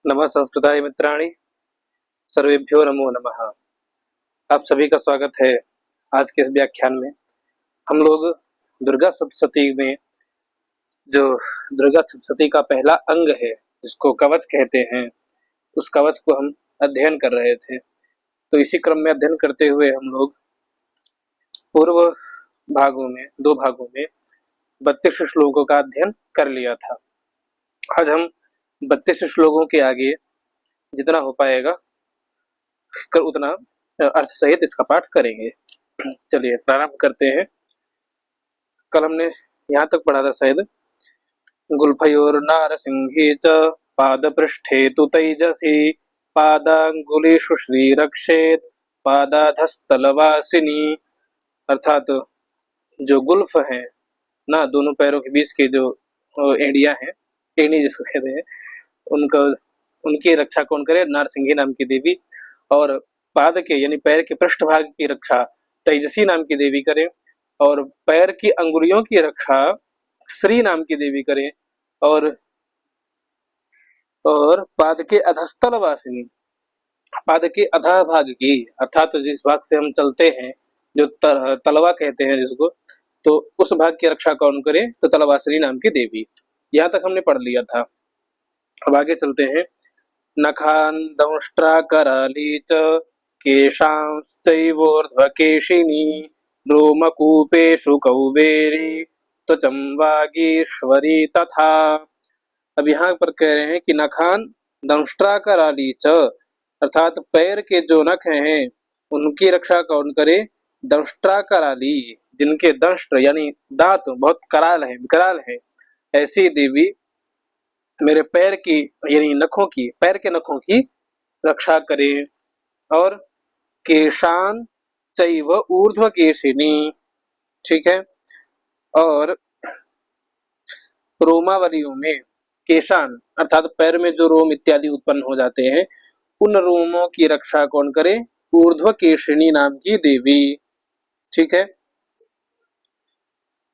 नमः संस्कृताय मित्राणि, सर्वेभ्यो नमो नमः। आप सभी का स्वागत है आज के इस व्याख्यान में। हम लोग दुर्गा सप्तशती में जो दुर्गा सप्तशती का पहला अंग है जिसको कवच कहते हैं, उस कवच को हम अध्ययन कर रहे थे। तो इसी क्रम में अध्ययन करते हुए हम लोग पूर्व भागों में 2 भागों में 32 श्लोकों का अध्ययन कर लिया था। आज हम 32 श्लोकों के आगे जितना हो पाएगा कर उतना अर्थ सहित इसका पाठ करेंगे। चलिए प्रारंभ करते हैं। कल हमने यहाँ तक पढ़ा था शायद, गुल्फयोर्नारसिंहे च पादपृष्ठे तु तैजसी पादांगुलीषु श्रीरक्षेत पादाधस्तलवासिनी। अर्थात जो गुल्फ है ना, दोनों पैरों के बीच के जो एड़ियां हैं, एड़ी जिसको कहते हैं, उनका उनकी रक्षा कौन करे? नारसिंही नाम की देवी। और पाद के यानी पैर के पृष्ठभाग की रक्षा तेजसी नाम की देवी करे, और पैर की अंगुलियों की रक्षा श्री नाम की देवी करे, और पाद के अधस्तल वासिनी, पाद के अधा भाग की, अर्थात तो जिस भाग से हम चलते हैं, जो तलवा कहते हैं जिसको, तो उस भाग की रक्षा कौन करे? तो तलवासिनी नाम की देवी। यहाँ तक हमने पढ़ लिया था। अब आगे चलते हैं। नखान दंष्ट्रा कराली च केशांश्चैवोर्ध्वकेशिनी रोमकूपेषु कौबेरी त्वचं वागीश्वरी तथा। अब यहाँ पर कह रहे हैं कि नखान दंष्ट्रा कराली च, अर्थात पैर के जो नख हैं उनकी रक्षा कौन करे? दंष्ट्रा कराली, जिनके दंष्ट्र यानी दांत बहुत कराल है, विकराल है, ऐसी देवी मेरे पैर की यानी नखों की, पैर के नखों की रक्षा करे। और केशान चैव ऊर्ध्व केशिनी, ठीक है। और रोमावलियों में, केशान अर्थात पैर में जो रोम इत्यादि उत्पन्न हो जाते हैं, उन रोमों की रक्षा कौन करे? ऊर्ध्व केशिनी नाम की देवी, ठीक है।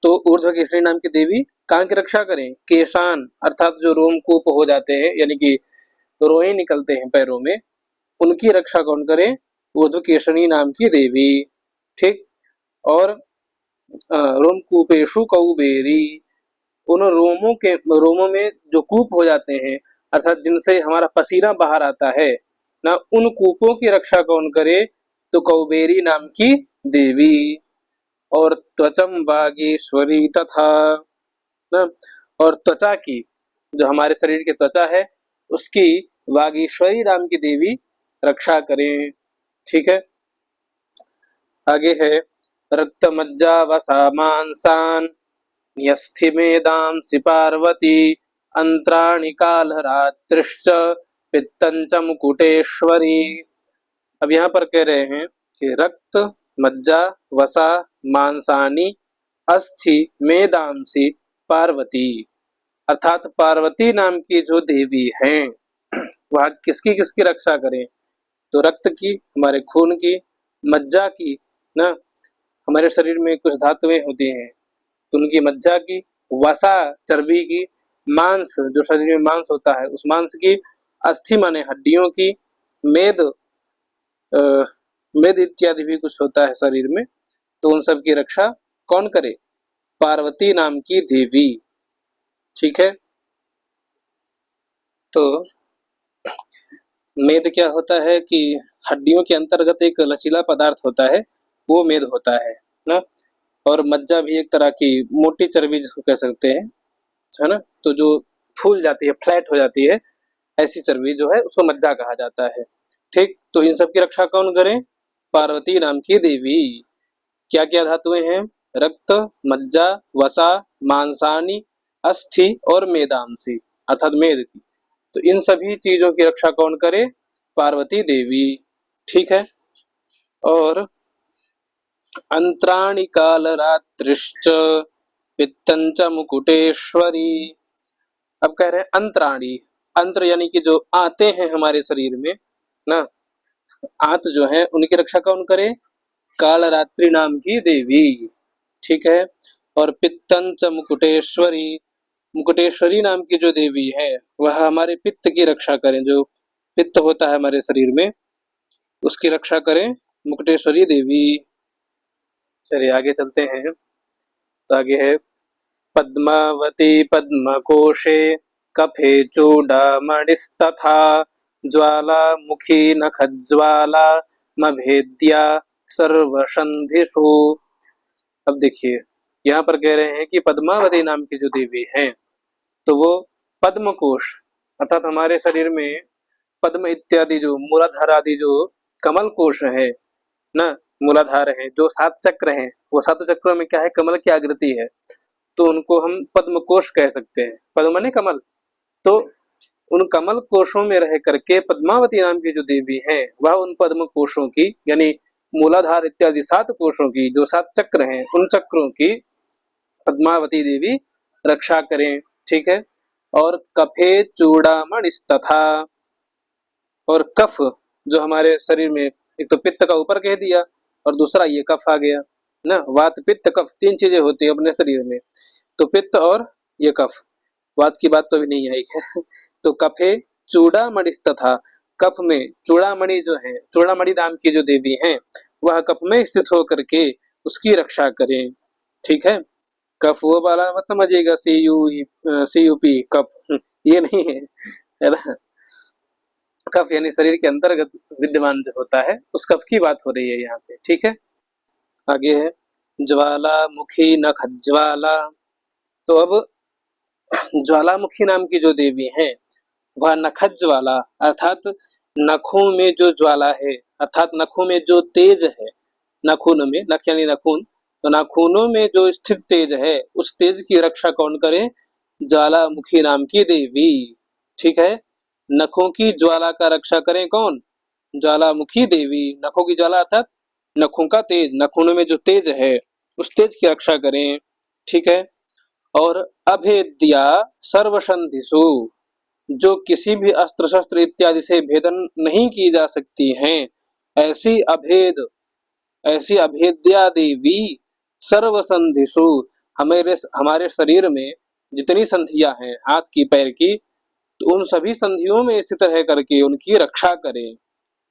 तो ऊर्ध्व केशिनी नाम की देवी कहाँ की रक्षा करें? केशान अर्थात जो रोमकूप हो जाते हैं, यानी कि रोए निकलते हैं पैरों में, उनकी रक्षा कौन करे? ऊर्ध्व केशिनी नाम की देवी, ठीक। और रोमकूपेशु कौबेरी, उन रोमों में जो कूप हो जाते हैं, अर्थात जिनसे हमारा पसीना बाहर आता है ना, उन कूपों की रक्षा कौन करे? तो कौबेरी नाम की देवी। और त्वचम बागेश्वरी तथा ना, और त्वचा की, जो हमारे शरीर की त्वचा है, उसकी वागीश्वरी नाम की देवी रक्षा करें, ठीक है। आगे है रक्त मज्जा वसा मांसान न्यस्थि मेदांसि पार्वती अंतराणि कालरात्रिश्च पित्तंच मुकुटेश्वरी। अब यहाँ पर कह रहे हैं कि रक्त मज्जा वसा मांसानी अस्थि मेदांसी पार्वती, अर्थात पार्वती नाम की जो देवी हैं, वह किसकी किसकी रक्षा करें? तो रक्त की, हमारे खून की, मज्जा की ना, हमारे शरीर में कुछ धातुएं होती हैं, तो उनकी मज्जा की, वसा चर्बी की, मांस जो शरीर में मांस होता है उस मांस की, अस्थि माने हड्डियों की, मेद मेद इत्यादि भी कुछ होता है शरीर में, तो उन सब की रक्षा कौन करे? पार्वती नाम की देवी, ठीक है। तो मेद क्या होता है कि हड्डियों के अंतर्गत एक लचीला पदार्थ होता है, वो मेद होता है ना। और मज्जा भी एक तरह की मोटी चर्बी जिसको कह सकते हैं, है ना। तो जो फूल जाती है, फ्लैट हो जाती है, ऐसी चर्बी जो है उसको मज्जा कहा जाता है, ठीक। तो इन सब की रक्षा कौन करे? पार्वती नाम की देवी। क्या क्या धातुएं हैं? रक्त, मज्जा, वसा, मांसानी, अस्थि और मेदांसी, अर्थात मेद की। तो इन सभी चीजों की रक्षा कौन करे? पार्वती देवी, ठीक है। और अंतराणि कालरात्रिश्च पित्तंच मुकुटेश्वरी। अब कह रहे हैं अंतराणी, अंतर यानी कि जो आते हैं हमारे शरीर में ना, आंत जो है उनकी रक्षा कौन करे? कालरात्रि नाम की देवी, ठीक है। और पित्तंच मुकुटेश्वरी, मुकुटेश्वरी नाम की जो देवी है वह हमारे पित्त की रक्षा करें, जो पित्त होता है हमारे शरीर में उसकी रक्षा करें मुकुटेश्वरी देवी। चलिए आगे चलते हैं। तो आगे है पद्मावती पद्मकोशे कफे चूडामणिस्तथा ज्वालामुखी नखज्वाला मभेद्या सर्वसंधिषु। अब देखिए यहाँ पर कह रहे हैं कि पद्मावती नाम की जो देवी है तो वो पद्म कोश अर्थात हमारे शरीर में पद्म इत्यादि जो मूलाधार आदि जो कमल कोश है ना, मूलाधार है जो 7 चक्र हैं, वो 7 चक्रों में क्या है, कमल की आकृति है, तो उनको हम पद्म कोश कह सकते हैं। पद्म ने कमल, तो उन कमल कोशों में रह करके पद्मावती नाम की जो देवी है वह उन पद्म कोशों की यानी मूलाधार इत्यादि 7 कोशों की जो 7 चक्र हैं उन चक्रों की पद्मावती देवी रक्षा करें। ठीक है। और कफे चूड़ामणि तथा, और कफ जो हमारे शरीर में, एक तो पित्त का ऊपर कह दिया और दूसरा ये कफ आ गया ना, वात पित्त कफ 3 चीजें होती है अपने शरीर में, तो पित्त और ये कफ, वात की बात तो अभी नहीं आई है तो कफे चूड़ामणि तथा, कफ में चूड़ामणि जो है, चूड़ामणि नाम की जो देवी है वह कफ में स्थित होकर के उसकी रक्षा करें। ठीक है। कफ वो वाला मत समझिएगा, CUP कफ ये नहीं है ना। कफ यानी शरीर के अंतर्गत विद्यमान जो होता है उस कफ की बात हो रही है यहाँ पे। ठीक है। आगे है ज्वालामुखी नखज्वाला। तो अब ज्वालामुखी नाम की जो देवी है वह नखज्वाला अर्थात नखों में जो ज्वाला है, अर्थात नखों में जो तेज है, नाखून में, नख यानी नाखून, तो नाखूनों में जो स्थित तेज है उस तेज की रक्षा कौन करे, ज्वालामुखी नाम की देवी। ठीक है। नखों की ज्वाला का रक्षा करें कौन, ज्वालामुखी देवी। नखों की ज्वाला अर्थात नखों का तेज, नखूनों में जो तेज है उस तेज की रक्षा करें। ठीक है। और अभेद्या सर्वसंधिषु, जो किसी भी अस्त्र शस्त्र इत्यादि से भेदन नहीं की जा सकती हैं, ऐसी अभेद, ऐसी अभेद्या देवी सर्वसंधिषु, हमारे हमारे शरीर में जितनी संधियां हैं हाथ की पैर की, तो उन सभी संधियों में स्थित रह करके उनकी रक्षा करें।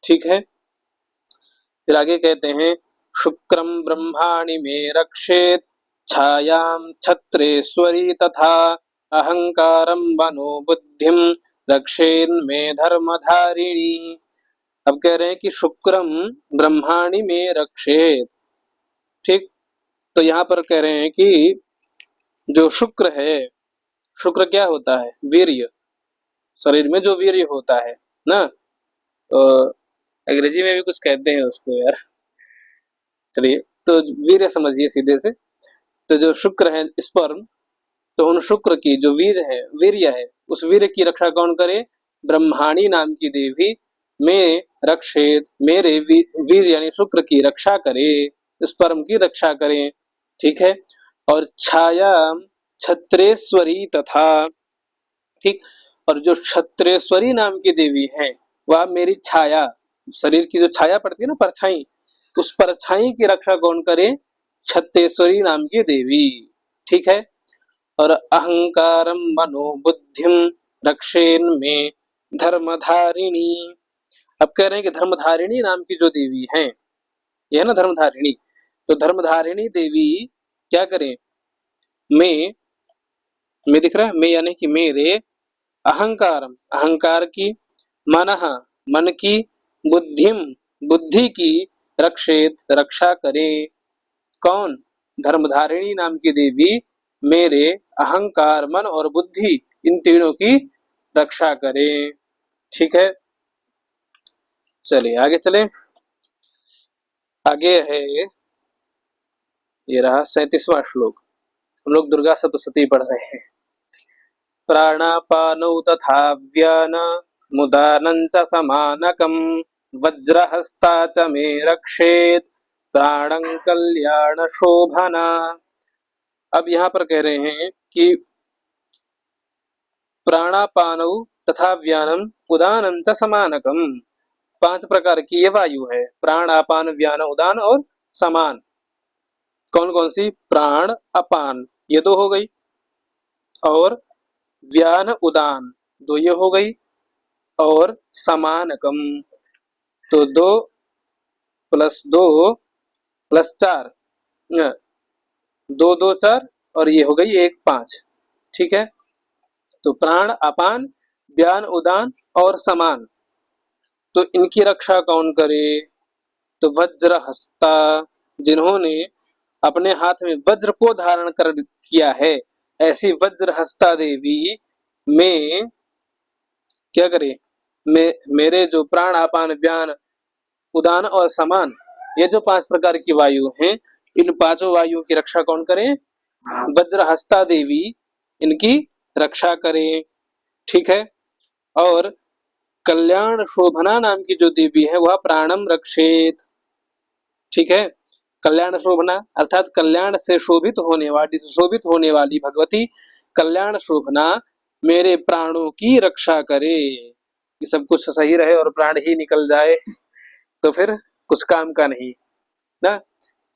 ठीक है। फिर आगे कहते हैं शुक्रम ब्रह्माणि में रक्षेत छायाम छत्रेश्वरी तथा अहंकारम मनोबुद्धिम रक्षेन में धर्मधारिणी। अब कह रहे हैं कि शुक्रम ब्रह्माणि में रक्षेत। ठीक। तो यहाँ पर कह रहे हैं कि जो शुक्र है, शुक्र क्या होता है, वीर्य, शरीर में जो वीर्य होता है ना, तो अंग्रेजी में भी कुछ कहते हैं उसको यार, चलिए तो वीर्य समझिए सीधे से। तो जो शुक्र है स्पर्म, तो उन शुक्र की जो बीज है, वीर्य है, उस वीर्य की रक्षा कौन करे, ब्रह्माणी नाम की देवी में रक्षेत, मेरे वीर यानी शुक्र की रक्षा करे, स्पर्म की रक्षा करें। ठीक है। और छाया छत्रेश्वरी तथा, ठीक, और जो छत्रेश्वरी नाम की देवी है वह मेरी छाया, शरीर की जो छाया पड़ती है ना, परछाई, उस परछाई की रक्षा कौन करे, छत्रेश्वरी नाम की देवी। ठीक है। और अहंकारम मनोबुद्धिम रक्षेन में धर्मधारिणी। अब कह रहे हैं कि धर्मधारिणी नाम की जो देवी है, यह है ना धर्मधारिणी, तो धर्मधारिणी देवी क्या करें, मैं दिख रहा है, मैं यानी कि मेरे, अहंकारम अहंकार की, मनः मन की, बुद्धिम बुद्धि की, रक्षेत रक्षा करे। कौन, धर्मधारिणी नाम की देवी मेरे अहंकार मन और बुद्धि इन तीनों की रक्षा करे। ठीक है। चलिए आगे चले। आगे है, ये रहा 37वां श्लोक। हम लोग दुर्गा सप्तशती पढ़ रहे हैं। प्राणापानौ तथा व्यान मुदानं च समानकं वज्रहस्ता च मे रक्षेत प्राणं कल्याण शोभना। अब यहाँ पर कह रहे हैं कि प्राणापानौ तथा व्यानम उदानं च समानकम, 5 प्रकार की ये वायु है, प्राण अपान व्यान उदान और समान। कौन कौन सी, प्राण अपान ये 2 हो गई, और व्यान उदान, दो ये हो गई, और समानकम, तो 2 + 2 + 4, 2 2 4, और ये हो गई 1 5। ठीक है, तो प्राण अपान व्यान उदान और समान, तो इनकी रक्षा कौन करे? तो वज्र हस्ता, जिन्होंने अपने हाथ में वज्र को धारण कर किया है, ऐसी वज्र हस्ता देवी में क्या करे? मेरे जो प्राण अपान व्यान उदान और समान, ये जो 5 प्रकार की वायु हैं, इन 5 वायुओं की रक्षा कौन करे? वज्र हस्ता देवी इनकी रक्षा करे। ठीक है, और कल्याण शोभना नाम की जो देवी है वह प्राणम रक्षेत। ठीक है, कल्याण शोभना अर्थात कल्याण से शोभित होने वाली, सुशोभित होने वाली भगवती कल्याण शोभना मेरे प्राणों की रक्षा करे, कि सब कुछ सही रहे और प्राण ही निकल जाए तो फिर कुछ काम का नहीं ना।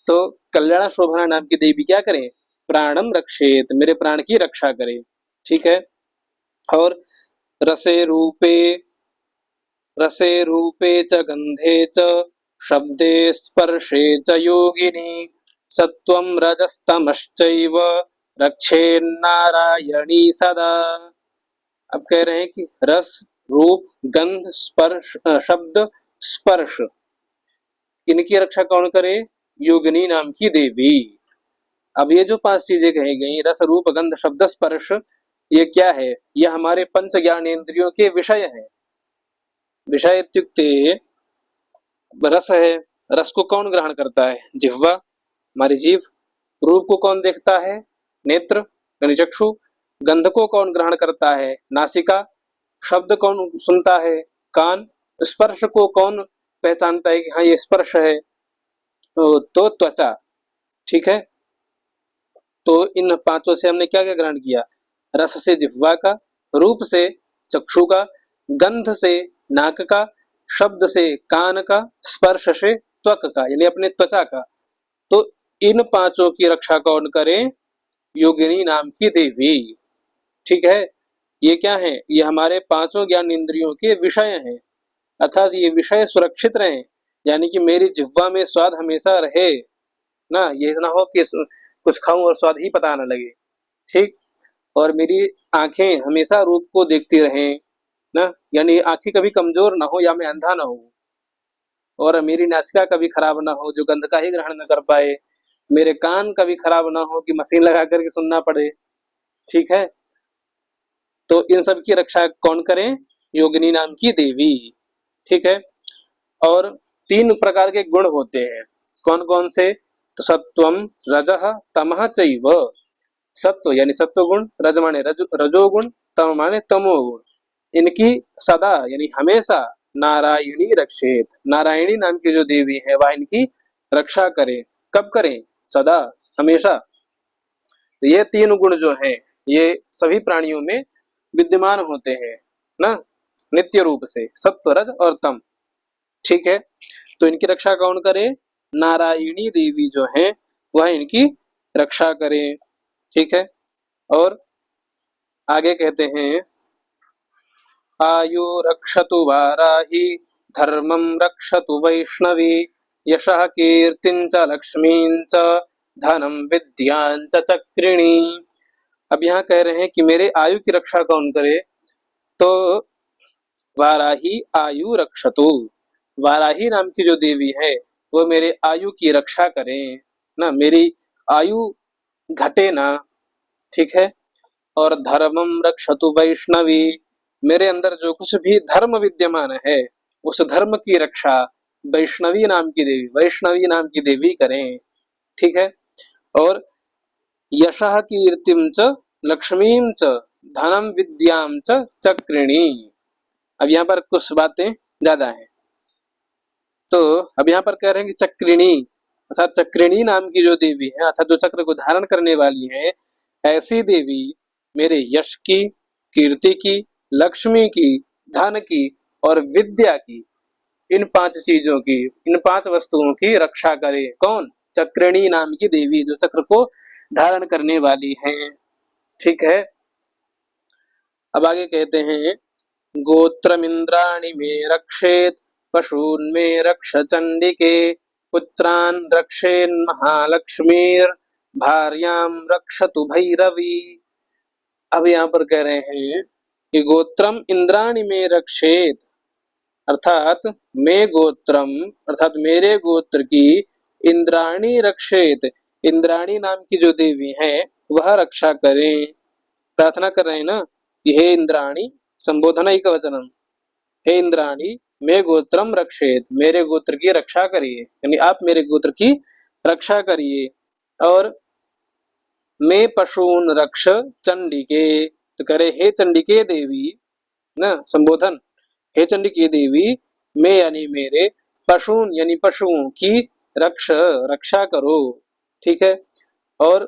तो कल्याण शोभना नाम की देवी क्या करे? प्राणम रक्षेत, मेरे प्राण की रक्षा करे। ठीक है, और रसे रूपे, रसे रूपे च गंधे च शब्दे स्पर्शे च योगिनी सत्वं रजस्तमश्चैव रक्षेन्नारायणी सदा। अब कह रहे हैं कि रस, रूप, गंध, स्पर्श, शब्द, स्पर्श, इनकी रक्षा कौन करे? योगिनी नाम की देवी। अब ये जो 5 चीजें कही गई, रस रूप गंध शब्द स्पर्श, ये क्या है? ये हमारे पंच ज्ञानेन्द्रियों के विषय हैं। विषय इत्युक्ते रस है, रस को कौन ग्रहण करता है? जिह्वा, हमारी जीभ। रूप को कौन देखता है? नेत्र यानी चक्षु। गंध को कौन ग्रहण करता है? नासिका। शब्द कौन सुनता है? कान। स्पर्श को कौन पहचानता है कि हाँ ये स्पर्श है? तो त्वचा। ठीक है, तो इन 5 से हमने क्या क्या ग्रहण किया? रस से जिह्वा का, रूप से चक्षु का, गंध से नाक का, शब्द से कान का, स्पर्श से त्वक का यानी अपने त्वचा का। तो इन 5 की रक्षा कौन करे? योगिनी नाम की देवी। ठीक है, ये क्या है? ये हमारे 5 ज्ञान इंद्रियों के विषय हैं, अर्थात ये विषय सुरक्षित रहे, यानी कि मेरी जिह्वा में स्वाद हमेशा रहे ना, ये ना हो कि कुछ खाऊं और स्वाद ही पता न लगे। ठीक, और मेरी आंखें हमेशा रूप को देखती रहें ना, यानी आंखें कभी कमजोर ना हो या मैं अंधा ना हो, और मेरी नासिका कभी खराब ना हो जो गंध का ही ग्रहण न कर पाए, मेरे कान कभी खराब ना हो कि मशीन लगा करके सुनना पड़े। ठीक है, तो इन सब की रक्षा कौन करे? योगिनी नाम की देवी। ठीक है, और 3 प्रकार के गुण होते हैं, कौन कौन से? तो सत्वम रजः तमः चैव। सत्व यानी सत्व गुण, रज माने रजोगुण, तम माने तमोगुण, इनकी सदा यानी हमेशा नारायणी रक्षेत, नारायणी नाम की जो देवी है वह इनकी रक्षा करे। कब करें? सदा, हमेशा। तो ये 3 गुण जो हैं ये सभी प्राणियों में विद्यमान होते हैं ना, नित्य रूप से, सत्व रज और तम। ठीक है, तो इनकी रक्षा कौन करे? नारायणी देवी जो है वह इनकी रक्षा करें। ठीक है, और आगे कहते हैं आयु रक्षतु वाराही धर्मं रक्षतु वैष्णवी यशः कीर्तिं च लक्ष्मीं च धनं विद्यां च चक्रिणी। अब यहाँ कह रहे हैं कि मेरे आयु की रक्षा कौन करे? तो वाराही आयु रक्षतु, वाराही नाम की जो देवी है वो मेरे आयु की रक्षा करें ना, मेरी आयु घटे ना। ठीक है, और धर्मम रक्षतु वैष्णवी, मेरे अंदर जो कुछ भी धर्म विद्यमान है उस धर्म की रक्षा वैष्णवी नाम की देवी, वैष्णवी नाम की देवी करें। ठीक है, और यशः कीर्तिम च लक्ष्मीम च धनम विद्याम च चक्रिणी। अब यहाँ पर कुछ बातें ज्यादा हैं, तो अब यहाँ पर कह रहे हैं कि चक्रिणी अर्थात चक्रिणी नाम की जो देवी है अर्थात जो चक्र को धारण करने वाली है, ऐसी देवी मेरे यश की, कीर्ति की, लक्ष्मी की, धन की और विद्या की, इन 5 चीजों की, इन 5 वस्तुओं की रक्षा करे। कौन? चक्रिणी नाम की देवी जो चक्र को धारण करने वाली है। ठीक है, अब आगे कहते हैं गोत्रमिंद्राणि मे रक्षेत पशून् मे रक्ष चंडिके पुत्रान् रक्षेन्महालक्ष्मीर् भार्यां रक्षतु भैरवी। अब यहाँ पर कह रहे हैं कि गोत्रम इंद्राणि में रक्षेत, अर्थात मैं गोत्रम अर्थात मेरे गोत्र की इंद्राणी रक्षेत, इंद्राणी नाम की जो देवी है वह रक्षा करें। प्रार्थना कर रहे हैं ना कि हे इंद्राणी, संबोधन एक वचनम, हे इंद्राणी मैं गोत्रम रक्षेत, मेरे गोत्र की रक्षा करिए, यानी आप मेरे गोत्र की रक्षा करिए। और मैं पशून रक्ष चंडिके, तो करे हे चंडिके देवी ना, संबोधन, हे चंडिके देवी मैं यानी मेरे पशून यानी पशुओं की रक्षा करो, ठीक है। और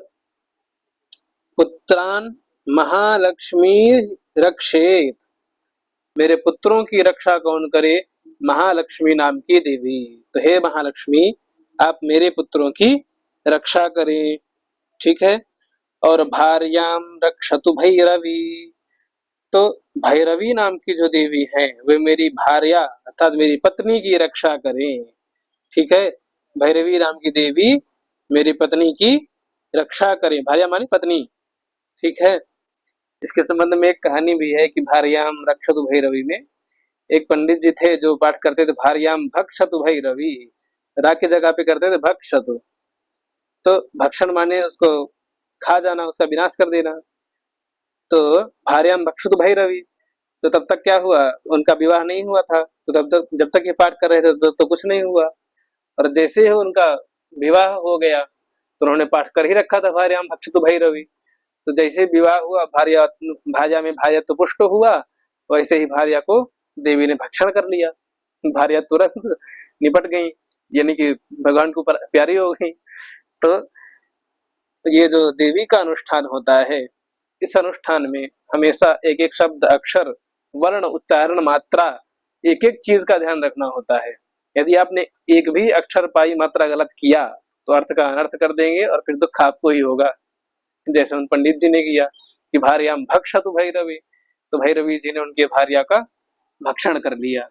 पुत्रान महालक्ष्मी रक्षेत, मेरे पुत्रों की रक्षा कौन करे, महालक्ष्मी नाम की देवी। तो हे महालक्ष्मी आप मेरे पुत्रों की रक्षा करें, ठीक है। और भार्याम रक्षतु भैरवी, तो भैरवी नाम की जो देवी है वे मेरी भार्या अर्थात मेरी पत्नी की रक्षा करें, ठीक है। भैरवी नाम की देवी मेरी पत्नी की रक्षा करें, भार्या मानी पत्नी, ठीक है। इसके संबंध में एक कहानी भी है कि भार्याम रक्षतु भैरवी में एक पंडित जी थे जो पाठ करते थे भार्याम भक्षतु भैरवी, रा की जगह पे करते थे भक्षतु, तो भक्षण माने उसको खा जाना, उसका विनाश कर देना। तो भार्याम भक्षतु भैरवी, तो तब तक क्या हुआ, उनका विवाह नहीं हुआ था, तो तब तक जब तक ये पाठ कर रहे थे तो कुछ नहीं हुआ। और जैसे ही उनका विवाह हो गया तो उन्होंने पाठ कर ही रखा था भार्याम भक्षतु भैरवी, तो जैसे विवाह हुआ भार्या भार्या में भार्यत्व पुष्ट हुआ, वैसे ही भार्या को देवी ने भक्षण कर लिया, भार्या तुरंत निपट गई, यानी कि भगवान को प्यारी हो गई। तो ये जो देवी का अनुष्ठान होता है, इस अनुष्ठान में हमेशा एक एक शब्द अक्षर वर्ण उच्चारण मात्रा एक एक चीज का ध्यान रखना होता है। यदि आपने एक भी अक्षर पाई मात्रा गलत किया तो अर्थ का अनर्थ कर देंगे और फिर दुख आपको ही होगा, जैसे उन पंडित जी ने किया कि भार्याम भक्षतु भैरवी, तो भैरवी जी ने उनके भार्या का भक्षण कर लिया,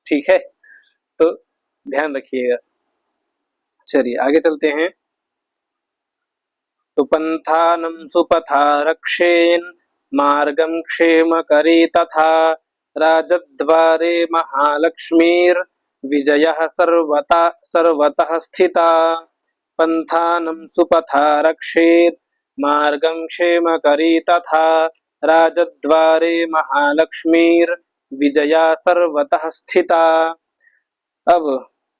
ठीक है। तो ध्यान रखिएगा। चलिए आगे चलते हैं। तो पंथानं सुपथा रक्षेन् मार्गं क्षेमकरी तथा राजद्वारे महालक्ष्मीर् विजयः सर्वतः स्थिता। पंथानं सुपथा रक्षेत् मार्गं क्षेमकरी तथा राजद्वारे महालक्ष्मीर् विजया सर्वतः स्थिता। अब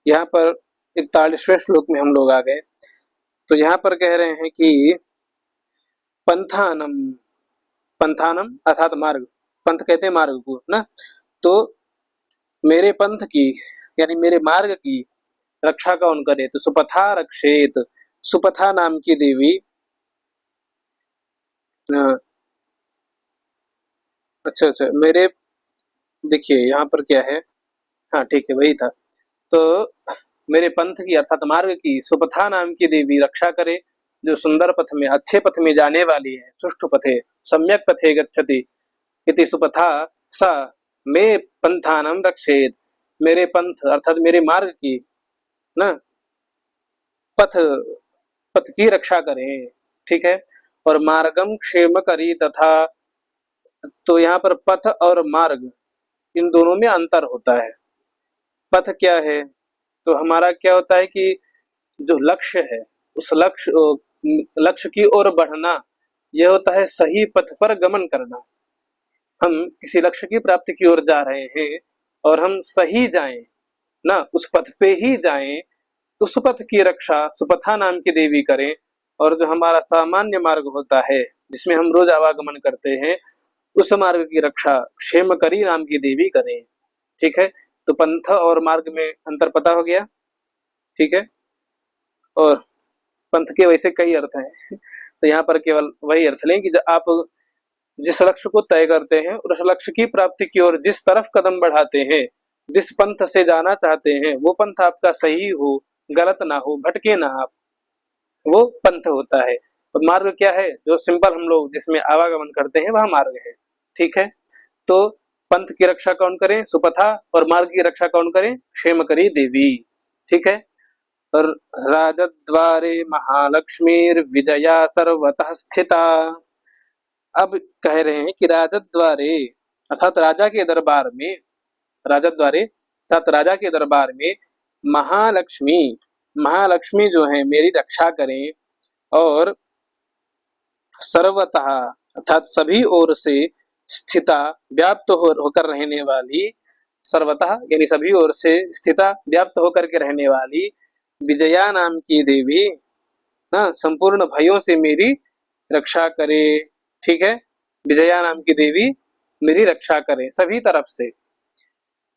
यहाँ पर 41वें श्लोक में हम लोग आ गए। तो यहाँ पर कह रहे हैं कि पंथानम, पंथानम अर्थात मार्ग, पंथ कहते हैं मार्ग को ना, तो मेरे पंथ की यानी मेरे मार्ग की रक्षा कौन करे, तो सुपथा रक्षेत, सुपथा नाम की देवी, अच्छा अच्छा मेरे, देखिए यहाँ पर क्या है, हाँ ठीक है वही था। तो मेरे पंथ की अर्थात मार्ग की सुपथा नाम की देवी रक्षा करे, जो सुंदर पथ में अच्छे पथ में जाने वाली है, सुष्ठु पथे सम्यक पथे गच्छति इति सुपथा सा मे पंथानम रक्षेत, मेरे पंथ अर्थात मेरे मार्ग की ना पथ पथ की रक्षा करें, ठीक है। और मार्गम क्षेम करी तथा, तो यहाँ पर पथ और मार्ग इन दोनों में अंतर होता है। पथ क्या है, तो हमारा क्या होता है कि जो लक्ष्य है उस लक्ष्य की ओर बढ़ना, यह होता है सही पथ पर गमन करना। हम किसी लक्ष्य की प्राप्ति की ओर जा रहे हैं और हम सही जाएं ना, उस पथ पे ही जाएं, उस पथ की रक्षा सुपथा नाम की देवी करें। और जो हमारा सामान्य मार्ग होता है जिसमें हम रोज आवागमन करते हैं, उस मार्ग की रक्षा क्षेमकरी नाम की देवी करें, ठीक है। तो पंथ और मार्ग में अंतर पता हो गया, ठीक है। और पंथ के वैसे कई अर्थ हैं, तो यहाँ पर केवल वही अर्थ लें कि आप जिस लक्ष्य को तय करते हैं उस लक्ष्य की प्राप्ति की ओर जिस तरफ कदम बढ़ाते हैं, जिस पंथ से जाना चाहते हैं वो पंथ आपका सही हो, गलत ना हो, भटके ना आप, वो पंथ होता है। और मार्ग क्या है, जो सिंपल हम लोग जिसमें आवागमन करते हैं वह मार्ग है। ठीक है। तो पंथ की रक्षा कौन करे? सुपथा। और मार्ग की रक्षा कौन करे? क्षेमकरी देवी। ठीक है। और राजद्वारे महालक्ष्मीर्विजया सर्वतः स्थिता। अब कह रहे हैं कि राजद्वारे अर्थात राजा के दरबार में, राजद्वारे अर्थात राजा के दरबार में महालक्ष्मी, महालक्ष्मी जो है मेरी रक्षा करें, और सर्वतः अर्थात सभी ओर से स्थिता व्याप्त होकर रहने वाली, सर्वतः यानी सभी ओर से स्थिता व्याप्त होकर के रहने वाली विजया नाम की देवी ना संपूर्ण भयों से मेरी रक्षा करे। ठीक है। विजया नाम की देवी मेरी रक्षा करे सभी तरफ से।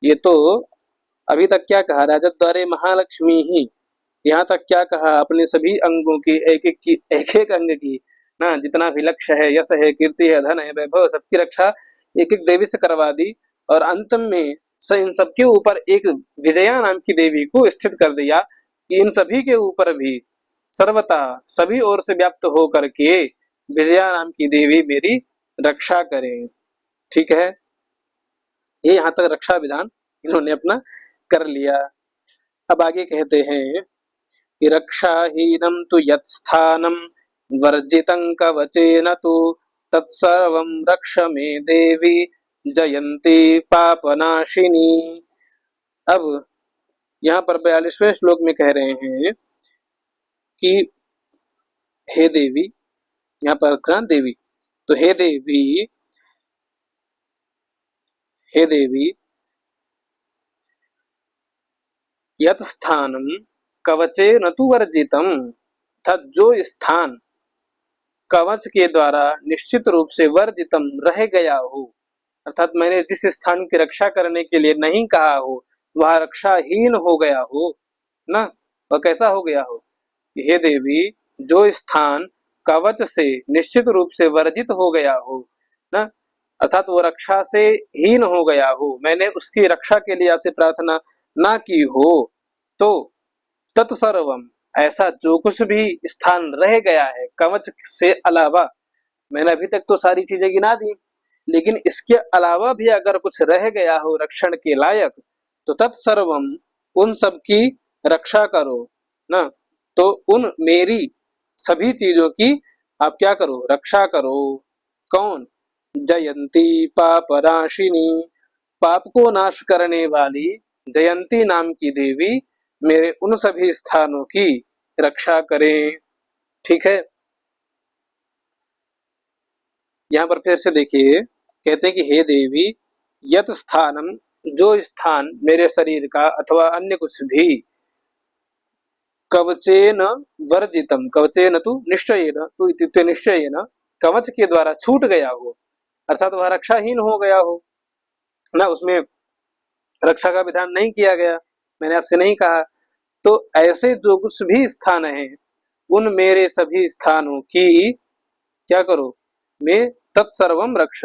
ये तो अभी तक क्या कहा? राजद्वारे महालक्ष्मी ही। यहाँ तक क्या कहा? अपने सभी अंगों की एक एक अंग की ना जितना भी लक्ष्य है, यश है, कीर्ति है, धन है, वैभव, सबकी रक्षा एक एक देवी से करवा दी। और अंत में इन सबके ऊपर एक विजया नाम की देवी को स्थित कर दिया कि इन सभी के ऊपर भी सर्वथा सभी ओर से व्याप्त हो करके विजया नाम की देवी मेरी रक्षा करें। ठीक है। ये यहाँ तक रक्षा विधान इन्होंने अपना कर लिया। अब आगे कहते हैं कि रक्षाहीनं तु यत्स्थानं वर्जितं कवचेन तु तत्सर्वं रक्ष मे देवी जयंती पापनाशिनी। अब यहाँ पर 42वें श्लोक में कह रहे हैं कि हे देवी, यहाँ पर क्रांत देवी, तो हे देवी, हे देवी यत स्थानम कवचे न तु वर्जितम, अर्थात जो स्थान कवच के द्वारा निश्चित रूप से वर्जितम रह गया हो, अर्थात मैंने जिस स्थान की रक्षा करने के लिए नहीं कहा हो वह रक्षाहीन हो गया हो ना, वह कैसा हो गया हो? हे देवी, जो स्थान कवच से निश्चित रूप से वर्जित हो गया हो ना, अर्थात वो रक्षा से हीन हो गया हो, मैंने उसकी रक्षा के लिए आपसे प्रार्थना ना की हो, तो तत्सर्वम, ऐसा जो कुछ भी स्थान रह गया है कवच से अलावा, मैंने अभी तक तो सारी चीजें गिना दी, लेकिन इसके अलावा भी अगर कुछ रह गया हो रक्षण के लायक, तो तत्सर्वम, उन सब की रक्षा करो ना। तो उन मेरी सभी चीजों की आप क्या करो? रक्षा करो। कौन? जयंती पापनाशिनी, पाप को नाश करने वाली जयंती नाम की देवी मेरे उन सभी स्थानों की रक्षा करें। ठीक है। यहाँ पर फिर से देखिए, कहते हैं कि हे देवी यत स्थानम, जो स्थान मेरे शरीर का अथवा अन्य कुछ भी कवचेन वर्जितम, कवचेन तु निश्चयेन, तु इत्युक्ते निश्चयेन, कवच के द्वारा छूट गया हो, अर्थात वह रक्षाहीन हो गया हो ना, उसमें रक्षा का विधान नहीं किया गया, मैंने आपसे नहीं कहा, तो ऐसे जो कुछ भी स्थान है उन मेरे सभी स्थानों की क्या करो? मैं तत्सर्वम रक्ष,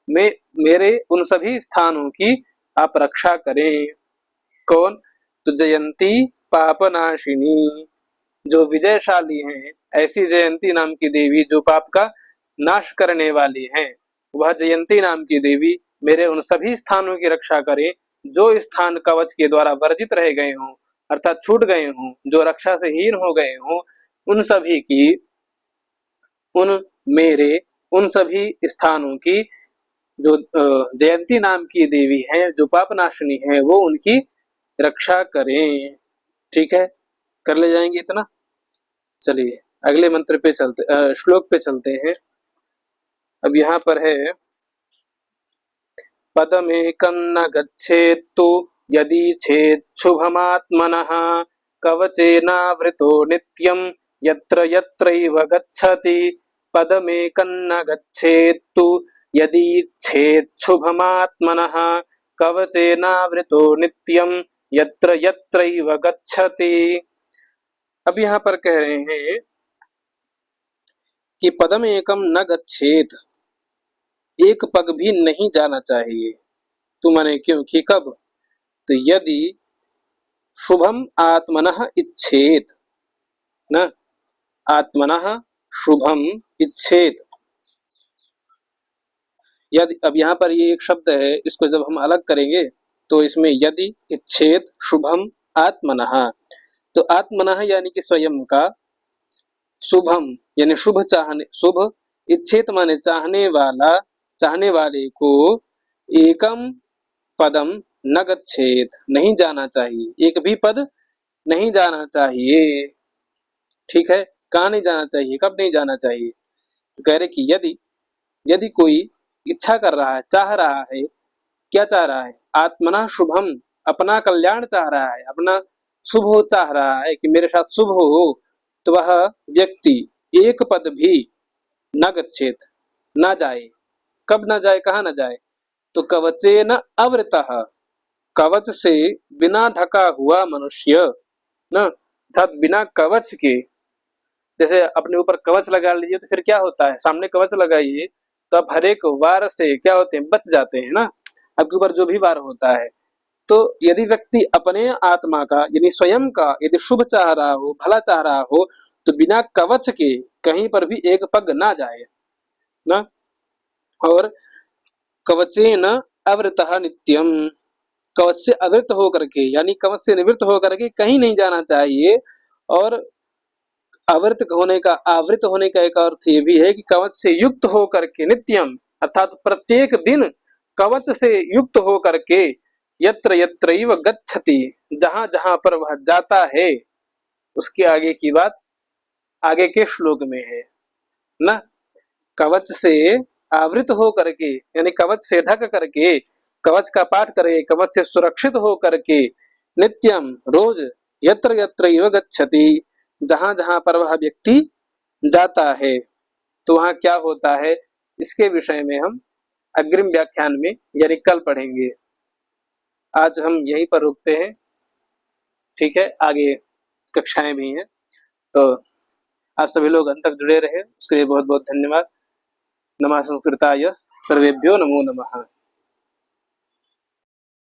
मैं मेरे उन सभी स्थानों की आप रक्षा करें। कौन? तो जयंती पापनाशिनी, जो विजयशाली हैं, ऐसी जयंती नाम की देवी जो पाप का नाश करने वाली हैं, वह जयंती नाम की देवी मेरे उन सभी स्थानों की रक्षा करें जो स्थान कवच के द्वारा वर्जित रह गए हों, अर्थात छूट गए हों, जो रक्षा से हीन हो गए हों, उन सभी की, उन मेरे उन सभी स्थानों की जो जयंती नाम की देवी हैं, जो पापनाशिनी हैं, वो उनकी रक्षा करें। ठीक है। कर ले जाएंगे इतना। चलिए अगले मंत्र पे चलते, श्लोक पे चलते हैं। अब यहाँ पर है पदमेकं न गच्छेत्तु यदि चेच्छुभमात्मनः कवचेनावृतो नित्यं यत्र यत्रैव गच्छति। पदमेकं न गच्छेत्तु यदि चेच्छुभमात्मनः कवचेनावृतो नित्यं यत्र यत्रैव गच्छति। अब यहाँ पर कह रहे हैं कि पदमेकं न गच्छेत, एक पग भी नहीं जाना चाहिए। तो माने क्योंकि कब? तो यदि शुभम आत्मनः इच्छेत न, आत्मनः शुभम इच्छेत, यदि, अब यहाँ पर ये एक शब्द है, इसको जब हम अलग करेंगे तो इसमें यदि, इच्छेत, शुभम, आत्मनः, तो आत्मनः यानी कि स्वयं का, शुभम यानी शुभ चाहने, शुभ, इच्छेत माने चाहने वाला, चाहने वाले को, एकम पदम न गच्छेत नहीं जाना चाहिए, एक भी पद नहीं जाना चाहिए। ठीक है, कहाँ नहीं जाना चाहिए, कब नहीं जाना चाहिए? तो कह रहे कि यदि, यदि कोई इच्छा कर रहा है, चाह रहा है, क्या चाह रहा है? आत्मना शुभम, अपना कल्याण चाह रहा है, अपना शुभ हो चाह रहा है कि मेरे साथ शुभ हो, तो वह व्यक्ति एक पद भी न गच्छेत, ना जाए। कब ना जाए, कहाँ ना जाए? तो कवचे न आवृतः, कवच से बिना ढका हुआ मनुष्य, ना, अर्थात बिना कवच के, जैसे अपने ऊपर कवच लगा लीजिए तो फिर क्या होता है, सामने कवच लगाइए तो आप हर एक वार से क्या होते हैं, बच जाते हैं ना, आपके ऊपर जो भी वार होता है। तो यदि व्यक्ति अपने आत्मा का यानी स्वयं का यदि शुभ चाह रहा हो, भला चाह रहा हो, तो बिना कवच के कहीं पर भी एक पग ना जाए ना। और कवचे न आवृतः नित्यम, कवच से आवृत होकर के यानी कवच से निवृत्त होकर के कहीं नहीं जाना चाहिए। और आवृत होने का, आवृत होने का एक अर्थ ये भी है कि कवच से युक्त होकर के, नित्यम अर्थात प्रत्येक दिन कवच से युक्त होकर के, यत्र यत्रैव गच्छति, जहां जहां पर वह जाता है, उसके आगे की बात आगे के श्लोक में है ना। कवच से आवृत हो करके यानी कवच से ढक करके, कवच का पाठ करके, कवच से सुरक्षित हो करके, नित्यम रोज, यत्र यत्रैव गच्छति, जहां जहां पर वह व्यक्ति जाता है, तो वहां क्या होता है, इसके विषय में हम अग्रिम व्याख्यान में यानी कल पढ़ेंगे। आज हम यहीं पर रुकते हैं। ठीक है, आगे कक्षाएं भी हैं, तो आप सभी लोग अंत तक जुड़े रहे, उसके लिए बहुत बहुत धन्यवाद। नमः संस्कृताय, सर्वेभ्यो नमो नमः।